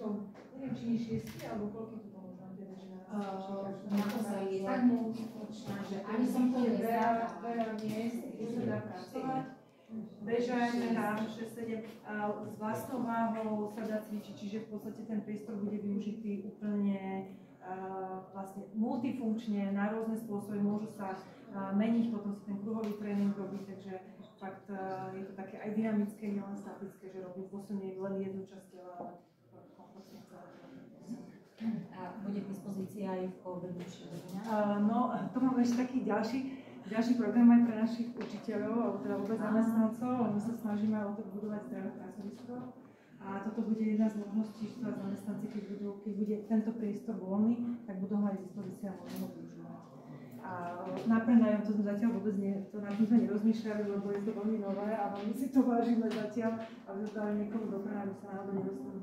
tom, neviem, či nie 6 alebo koľko to bolo tam teda, že naozaj je tak multifunkčná, že ani som to veľa miest, kde sa dá pracovať. Bežať na 6-7 s vlastnou váhou sa dá cvičiť, čiže v podstate ten priestor bude využitý úplne vlastne multifunkčne, na rôzne spôsoby, môžu sa meniť, potom sa ten kruhový tréning robí, takže fakt je to také aj dynamické, nielen statické, že robí posunie len jednu časť tela, ale komfortne celé. A bude k dispozícii aj v obednejšie hodine? No, to máme ešte taký ďalší program aj pre našich učiteľov, alebo teda vôbec zamestnancov. My sa snažíme o to budovať zdravé pracovisko. A toto bude jedna z možností, že teda zamestnanci, keď bude tento priestor voľný, tak budú mať k dispozícii a môžu ho využívať. A na prenajom to sme zatiaľ vôbec nad tým sme nerozmýšľali, lebo je to veľmi nové a veľmi si to vážime zatiaľ, aby sme dali niekomu do prenájmu, sa náhodou nedostali.